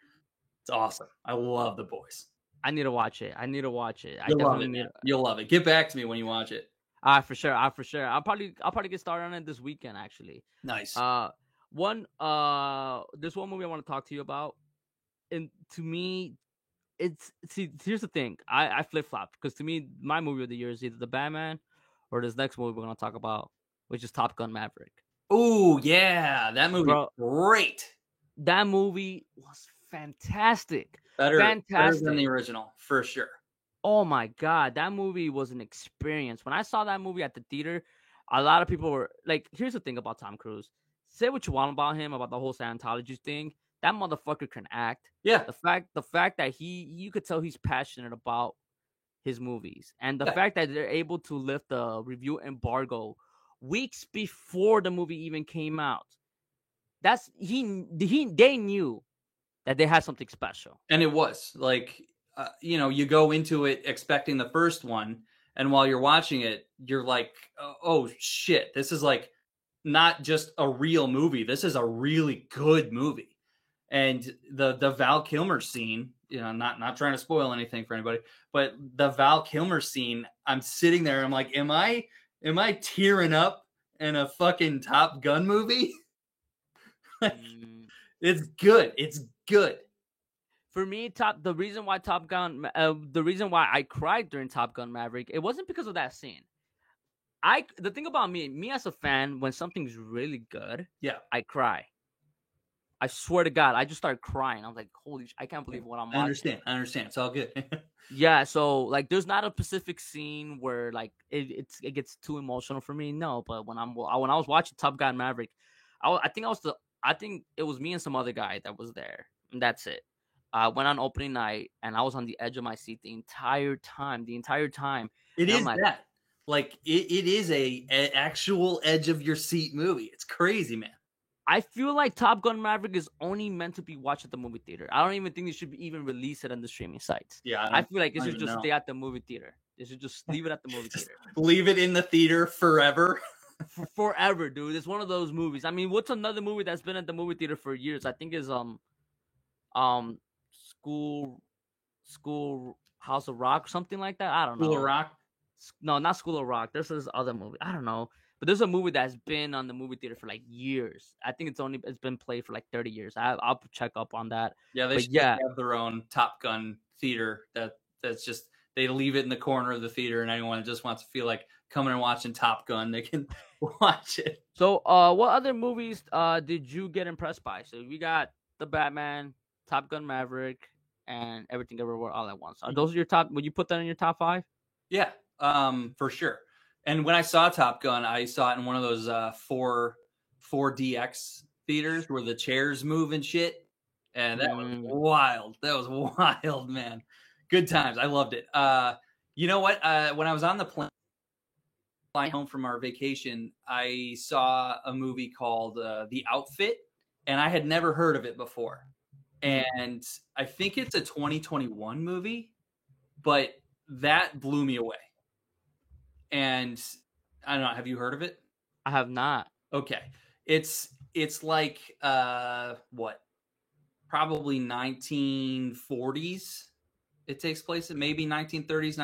It's awesome. I love The Boys. I need to watch it. I need to watch it. You'll love it, man. You'll love it. Get back to me when you watch it. For sure. For sure. I'll probably get started on it this weekend. Actually. Nice. There's one movie I want to talk to you about, and to me, here's the thing. I flip flop because to me, my movie of the year is either the Batman or this next movie we're gonna talk about, which is Top Gun Maverick. Oh yeah, that movie was great. That movie was fantastic. Better than the original, for sure. Oh my God, that movie was an experience. When I saw that movie at the theater, a lot of people were like, here's the thing about Tom Cruise. Say what you want about him, about the whole Scientology thing. That motherfucker can act. Yeah. The fact that you could tell he's passionate about his movies. And the fact that they're able to lift the review embargo weeks before the movie even came out. They knew that they had something special. And it was like, you go into it expecting the first one, and while you're watching it, you're like, oh shit, this is like not just a real movie. This is a really good movie. And the Val Kilmer scene, not trying to spoil anything for anybody, but the Val Kilmer scene, I'm sitting there, I'm like, am I tearing up in a fucking Top Gun movie? It's good. It's good. For me, the reason why I cried during Top Gun Maverick, it wasn't because of that scene. The thing about me as a fan, when something's really good, yeah, I cry. I swear to God, I just started crying. I was like, holy I can't believe what I'm watching. I understand. It's all good. Yeah, so like there's not a specific scene where like it gets too emotional for me. No, but when I was watching Top Gun Maverick, I think it was me and some other guy that was there. And that's it. I went on opening night and I was on the edge of my seat the entire time. It is that. Like it is a actual edge of your seat movie. It's crazy, man. I feel like Top Gun Maverick is only meant to be watched at the movie theater. I don't even think they should even release it on the streaming sites. Yeah, I feel like it should just stay at the movie theater. They should just leave it at the movie theater. Leave it in the theater forever. Forever, dude. It's one of those movies. I mean, what's another movie that's been at the movie theater for years? I think is School House of Rock, something like that. I don't know. School of Rock? No, not School of Rock. There's this other movie. I don't know. But there's a movie that's been on the movie theater for like years. I think it's been played for like 30 years. I'll check up on that. Yeah, they should have their own Top Gun theater. That's just they leave it in the corner of the theater, and anyone that just wants to feel like coming and watching Top Gun, they can watch it. So, what other movies did you get impressed by? So we got the Batman, Top Gun Maverick, and Everything Everywhere All at Once. Are those your top? Would you put that in your top 5? Yeah, for sure. And when I saw Top Gun, I saw it in one of those 4DX theaters where the chairs move and shit. And that was wild. That was wild, man. Good times. I loved it. You know what? When I was on the plane flying home from our vacation, I saw a movie called The Outfit, and I had never heard of it before. And I think it's a 2021 movie, but that blew me away. And I don't know, have you heard of it? I have not. Okay. It's like what? Probably 1940s. It takes place in maybe 1930s,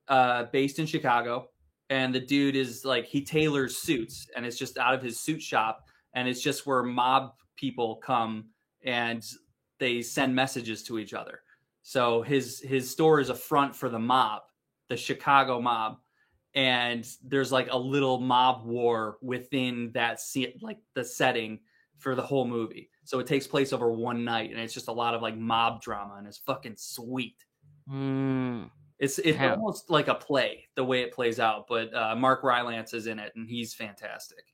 1940s, based in Chicago. And the dude is like, he tailors suits, and it's just out of his suit shop, and it's just where mob people come and they send messages to each other. So his store is a front for the mob, the Chicago mob. And there's like a little mob war within that like the setting for the whole movie. So it takes place over one night, and it's just a lot of like mob drama, and it's fucking sweet. Mm, It's damn. almost like a play the way it plays out, but Mark Rylance is in it and he's fantastic.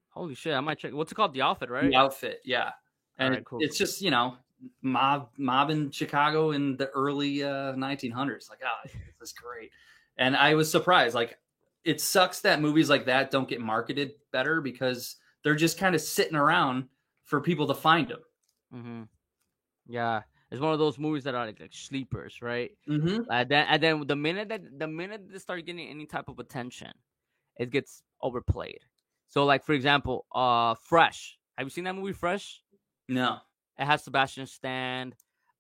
Holy shit! I might check. What's it called? The Outfit, The right? Outfit, yeah, All and right, cool, it's cool. just mob in Chicago in the early 1900s. Like, this is great, and I was surprised. Like, it sucks that movies like that don't get marketed better because they're just kind of sitting around for people to find them. Mm-hmm. Yeah, it's one of those movies that are like sleepers, right? Mm-hmm. And then the minute they start getting any type of attention, it gets overplayed. So, like for example, Fresh. Have you seen that movie, Fresh? No. It has Sebastian Stan.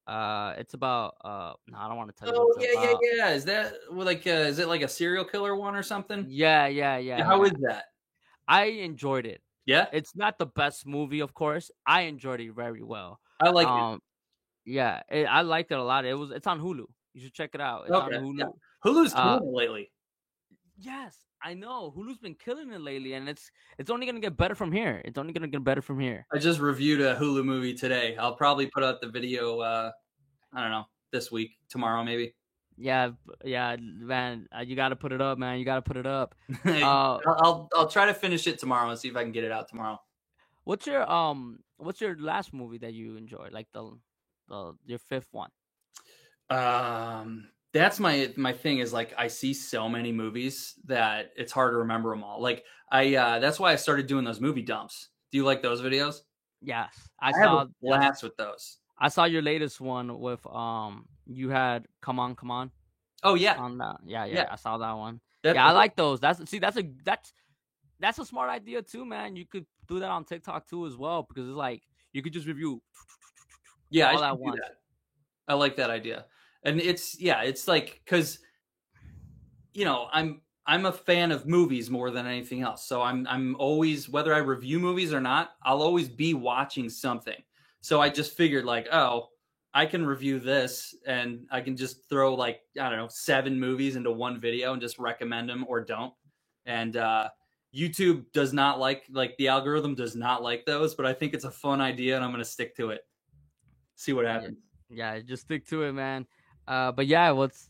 It's about no, I don't want to tell you what Oh it's yeah, yeah, about. yeah. Is that like is it like a serial killer one or something? Yeah, yeah, Yeah, yeah, how is yeah. that? I enjoyed it. Yeah, It's not the best movie, of course. I enjoyed it very well. I like it. Um, yeah, I liked it a lot. It's on Hulu. You should check it out. It's on Okay, yeah. Hulu. Hulu's Uh, killing it lately. yes, I know. Hulu's been killing it lately, and it's only gonna get better from here. It's only gonna get better from here. I just reviewed a Hulu movie today. I'll probably put out the video. I don't know, this week, tomorrow, maybe. Yeah, yeah, man. You gotta put it up, man. You gotta put it up. I'll, Uh, I'll try to finish it tomorrow and see if I can get it out tomorrow. what's your last movie that you enjoyed? Like the your fifth one? That's my thing is like I see so many movies that it's hard to remember them all. Like that's why I started doing those movie dumps. Do you like those videos? Yes, I have a blast with those. I saw your latest one with you had come on Oh yeah, on that. Yeah, yeah. yeah, I saw that one. That, Yeah, I like those. That's a smart idea too, man. You could do that on TikTok too as well because it's like you could just review yeah, I all at should do once. that. I like that idea. And it's like because I'm a fan of movies more than anything else. So I'm always, whether I review movies or not, I'll always be watching something. So I just figured like, oh, I can review this and I can just throw like, I don't know, 7 movies into one video and just recommend them or don't. And YouTube does not like the algorithm does not like those, but I think it's a fun idea and I'm going to stick to it. See what Yeah, happens. yeah, just stick to it, man. But yeah, it's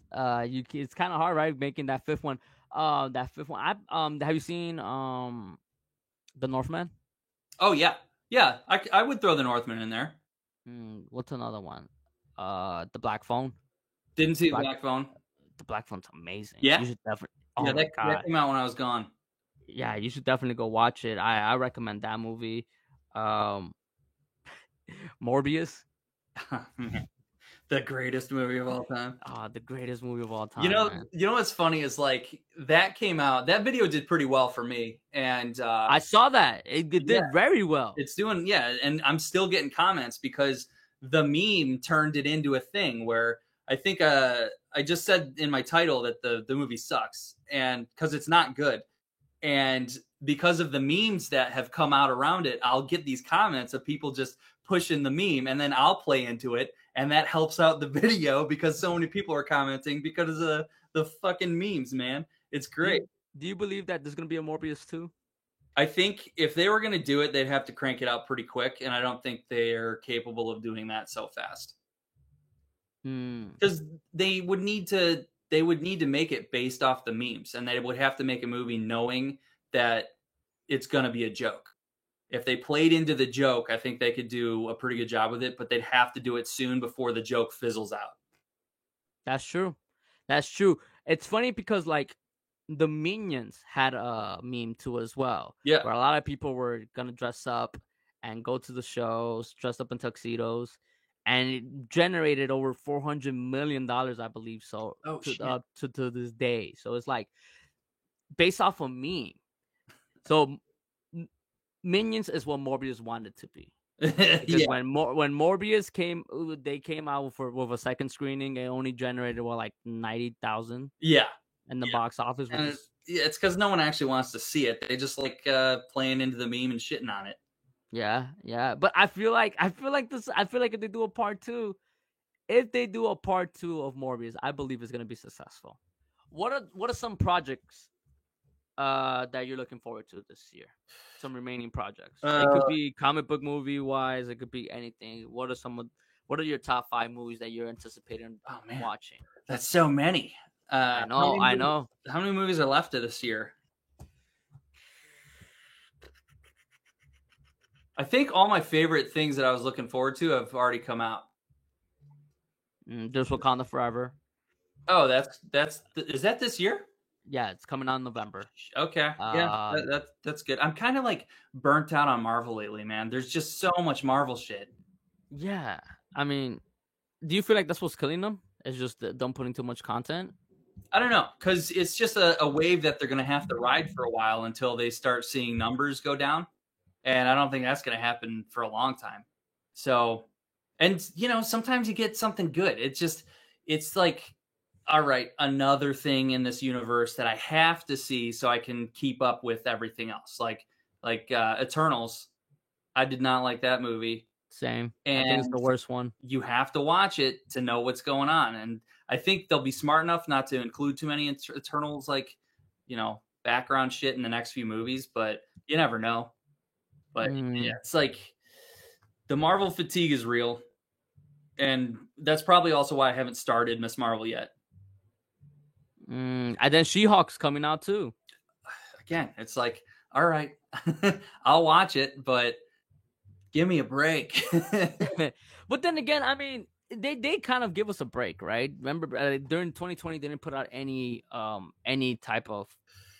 kind of hard, right? Making that fifth one. That fifth one. Have you seen the Northman? Oh yeah. Yeah, I would throw the Northman in there. What's another one? The Black Phone. Didn't see the Black Black Phone. The Black Phone's amazing. Yeah. You should definitely. Oh Yeah, my that god. came out when I was gone. Yeah, you should definitely go watch it. I recommend that movie. Um, Morbius. The greatest movie of all time. The greatest movie of all You time, know, man. you know what's funny is like that came out. That video did pretty well for me, and I saw that. It yeah, did very well. it's doing and I'm still getting comments because the meme turned it into a thing where I think I just said in my title that the movie sucks and because it's not good. And because of the memes that have come out around it, I'll get these comments of people just pushing the meme and then I'll play into it. And that helps out the video because so many people are commenting because of the fucking memes, man. It's Do great. you, do you believe that there's gonna be a Morbius 2? I think if they were going to do it, they'd have to crank it out pretty quick. And I don't think they're capable of doing that so fast. Because they would need to make it based off the memes and they would have to make a movie knowing that it's going to be a joke. If they played into the joke, I think they could do a pretty good job with it, but they'd have to do it soon before the joke fizzles out. That's true. That's true. It's funny because like the Minions had a meme too as well. Yeah. Where a lot of people were gonna dress up and go to the shows, dressed up in tuxedos, and it generated over $400 million, I believe. So to this day. So it's like based off a meme. So Minions is what Morbius wanted to be. Because when Morbius came, they came out with a second screening. It only generated like 90,000. Yeah, in the box office. And it's because no one actually wants to see it. They just like playing into the meme and shitting on it. Yeah, yeah. But I feel like if they do a part 2, of Morbius, I believe it's gonna be successful. What are some projects that you're looking forward to this year? Some remaining projects. It could be comic book movie wise. It could be anything. What are What are your top 5 movies that you're anticipating Oh man, watching? that's so many. I know, I know. How many movies are left of this year? I think all my favorite things that I was looking forward to have already come out. Just Wakanda Forever. Oh, is that this year? Yeah, it's coming out in November. Okay, yeah, that's good. I'm kind of like burnt out on Marvel lately, man. There's just so much Marvel shit. Yeah, I mean, do you feel like that's what's killing them? It's just them putting too much content? I don't know, because it's just a wave that they're going to have to ride for a while until they start seeing numbers go down. And I don't think that's going to happen for a long time. So, and sometimes you get something good. It's like, all right, another thing in this universe that I have to see so I can keep up with everything else. Like Eternals. I did not like that movie. Same. I think it's the worst one. You have to watch it to know what's going on. And I think they'll be smart enough not to include too many Eternals, background shit in the next few movies, but you never know. But yeah, it's like the Marvel fatigue is real. And that's probably also why I haven't started Ms. Marvel yet. And then She-Hulk's coming out too. Again, it's like, all right, I'll watch it, but give me a break. But then again, I mean, they kind of give us a break, right? Remember, during 2020, they didn't put out any type of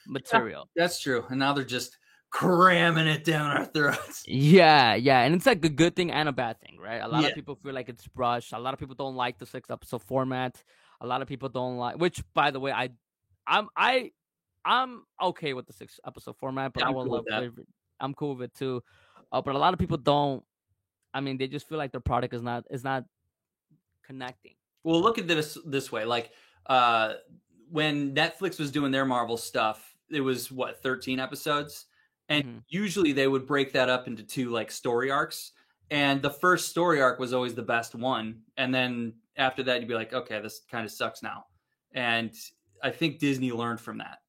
material. Yeah, that's true. And now they're just cramming it down our throats. Yeah, and it's like a good thing and a bad thing, right? A lot of people feel like it's rushed. A lot of people don't like the 6-episode format. A lot of people don't like, which, by the way, I'm okay with the 6-episode format, but yeah, I would love it. I'm cool with it too. But a lot of people don't. I mean, they just feel like their product is not connecting. Well, look at this way. Like when Netflix was doing their Marvel stuff, it was 13 episodes, and usually they would break that up into 2 like story arcs. And the first story arc was always the best one, and then after that, you'd be like, okay, this kind of sucks now. And I think Disney learned from that,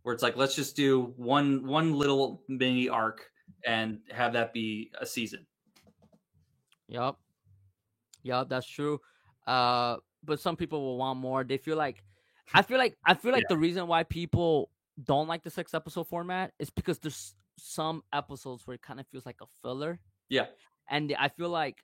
where it's like, let's just do one little mini arc and have that be a season. Yep, that's true. But some people will want more. They feel like, I feel like the reason why people don't like the 6-episode format is because there's some episodes where it kind of feels like a filler. Yeah, and I feel like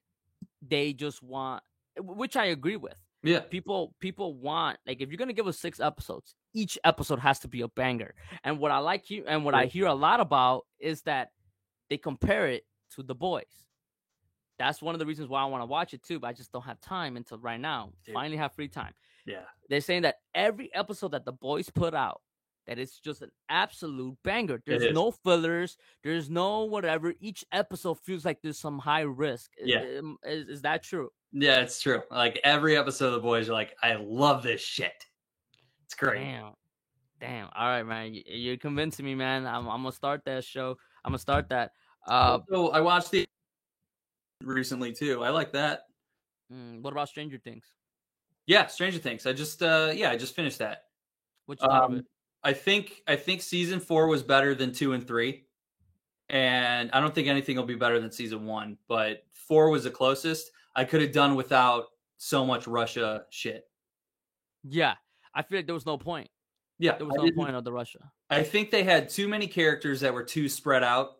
they just want, which I agree with. Yeah, people want, like, if you're gonna give us 6 episodes, each episode has to be a banger. And what I like you and what I hear a lot about is that they compare it to The Boys. That's one of the reasons why I want to watch it too, but I just don't have time until right now. Dude. Finally have free time. Yeah. They're saying that every episode that The Boys put out, that it's just an absolute banger. There's no fillers. There's no whatever. Each episode feels like there's some high risk. Yeah. Is that true? Yeah, it's true. Like every episode of The Boys, you're like, I love this shit. It's great. Damn. All right, man. You're convincing me, man. I'm going to start that show. I'm going to start that. So I watched the recently too. I like that. What about Stranger Things? Yeah, Stranger Things. I just finished that. What you thought of it? I think season 4 was better than 2 and 3, and I don't think anything will be better than season 1. But 4 was the closest. I could have done without so much Russia shit. Yeah, I feel like there was no point. Yeah, there was no point of the Russia. I think they had too many characters that were too spread out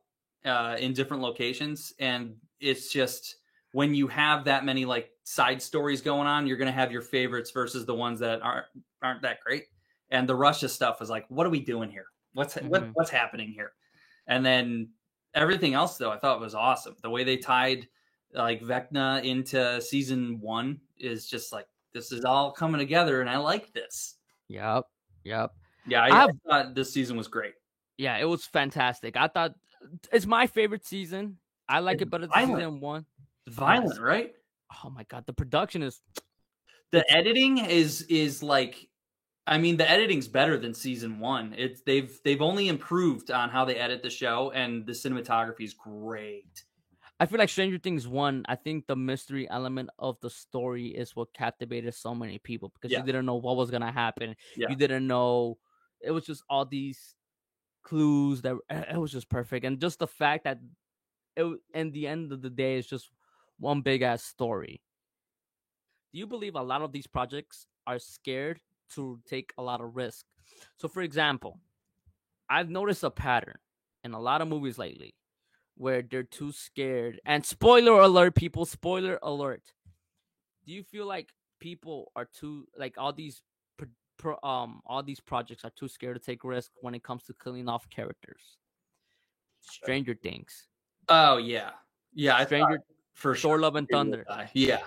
in different locations, and it's just when you have that many like side stories going on, you're going to have your favorites versus the ones that aren't that great. And the Russia stuff was like, what are we doing here? What's happening here? And then everything else, though, I thought was awesome. The way they tied like Vecna into season 1 is just like, this is all coming together, and I like this. Yep. Yeah, I thought this season was great. Yeah, it was fantastic. I thought it's my favorite season. I like it better than season 1. It's violent, right? Oh my god, the production is. The editing is like. I mean, the editing's better than season 1. They've only improved on how they edit the show, and the cinematography is great. I feel like Stranger Things 1, I think the mystery element of the story is what captivated so many people, because you didn't know what was going to happen. Yeah. You didn't know. It was just all these clues that it was just perfect. And just the fact that in the end of the day, it's just one big ass story. do you believe a lot of these projects are scared to take a lot of risk? So, for example, I've noticed a pattern in a lot of movies lately where they're too scared. And spoiler alert, people, spoiler alert. Do you feel like people are too like all these projects are too scared to take risks when it comes to killing off characters? Stranger Things, Oh yeah, yeah. I Stranger, thought for Thor: sure. Love and Thunder. Yeah,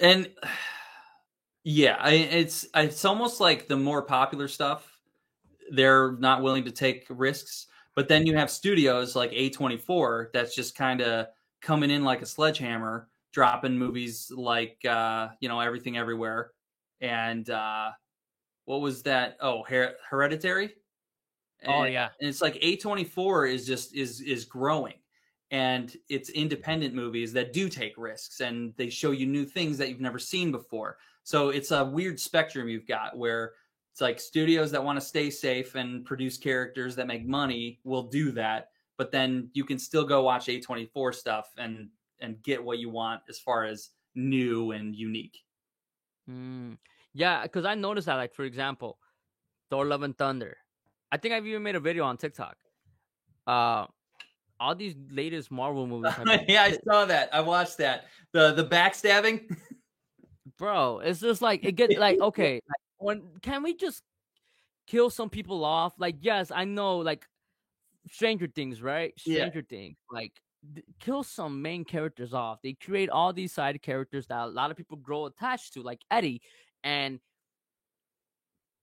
and yeah, it's almost like the more popular stuff, they're not willing to take risks. But then you have studios like A24 that's just kind of coming in like a sledgehammer, dropping movies like Everything Everywhere, and what was that? Oh, Hereditary. Oh yeah, And it's like A24 is just is growing, and it's independent movies that do take risks, and they show you new things that you've never seen before. So it's a weird spectrum you've got where it's like studios that want to stay safe and produce characters that make money will do that, but then you can still go watch A24 stuff and get what you want as far as new and unique. Yeah, because I noticed that, like, for example, Thor: Love and Thunder. I think I've even made a video on TikTok. All these latest Marvel movies. Yeah, I saw that. I watched that. The backstabbing. Bro, it's just like it gets like, okay, like, when can we just kill some people off? Like, yes, I know, like Stranger Things, right? Stranger Things, like kill some main characters off. They create all these side characters that a lot of people grow attached to, like Eddie, and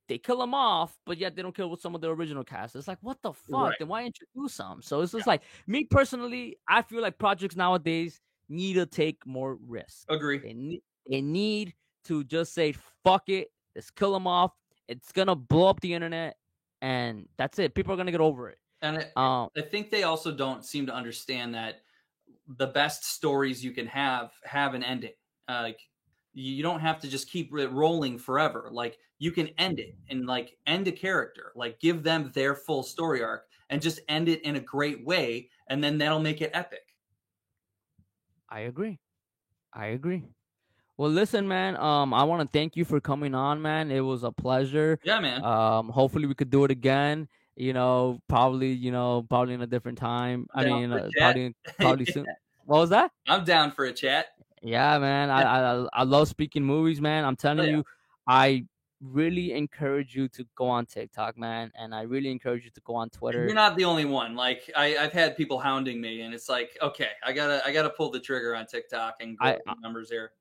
they kill them off, but yet they don't kill with some of the original cast. It's like, what the fuck? Right. Then why introduce them? So it's just like, me personally, I feel like projects nowadays need to take more risks. Agree. They need to just say, fuck it, let's kill them off. It's gonna blow up the internet, and that's it. People are gonna get over it. And I think they also don't seem to understand that the best stories you can have an ending. Like you don't have to just keep it rolling forever. Like you can end it and like end a character, like give them their full story arc and just end it in a great way, and then that'll make it epic. I agree. Well, listen, man. I want to thank you for coming on, man. It was a pleasure. Yeah, man. Hopefully we could do it again. Probably in a different time. Probably soon. What was that? I'm down for a chat. Yeah, man. I love speaking movies, man. I'm telling you, I really encourage you to go on TikTok, man, and I really encourage you to go on Twitter. You're not the only one. Like I've had people hounding me, and it's like, okay, I gotta pull the trigger on TikTok and grow the numbers here.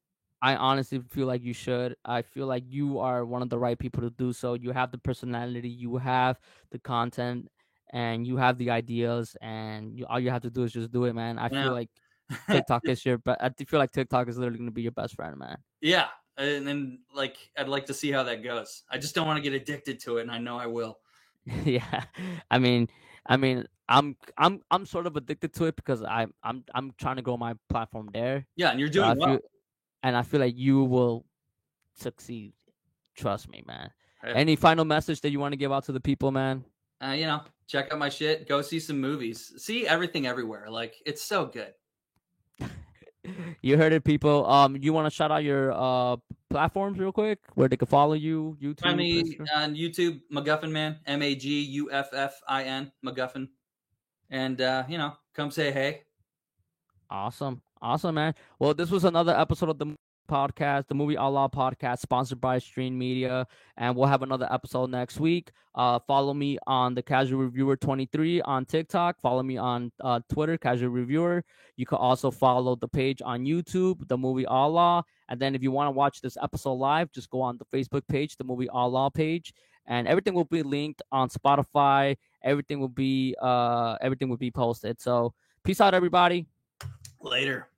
I honestly feel like you should. I feel like you are one of the right people to do so. You have the personality, you have the content, and you have the ideas, and all you have to do is just do it, man. I feel like TikTok is I feel like TikTok is literally going to be your best friend, man. Yeah, and then like I'd like to see how that goes. I just don't want to get addicted to it, and I know I will. Yeah, I mean, I'm sort of addicted to it because I'm trying to grow my platform there. Yeah, and you're doing well. And I feel like you will succeed. Trust me, man. Any final message that you want to give out to the people, man? Check out my shit. Go see some movies. See Everything Everywhere. Like, it's so good. You heard it, people. You want to shout out your platforms real quick where they can follow you? YouTube. Find me on YouTube, MacGuffin Man, MAGUFFIN, MacGuffin, and come say hey. Awesome, man. Well, this was another episode of the podcast, the Movie Allah podcast, sponsored by Stream Media, and we'll have another episode next week. Follow me on the Casual Reviewer 23 on TikTok. Follow me on Twitter, Casual Reviewer. You can also follow the page on YouTube, the Movie Allah. And then if you want to watch this episode live, just go on the Facebook page, the Movie Allah page, and everything will be linked on Spotify. Everything will be posted. So peace out, everybody. Later.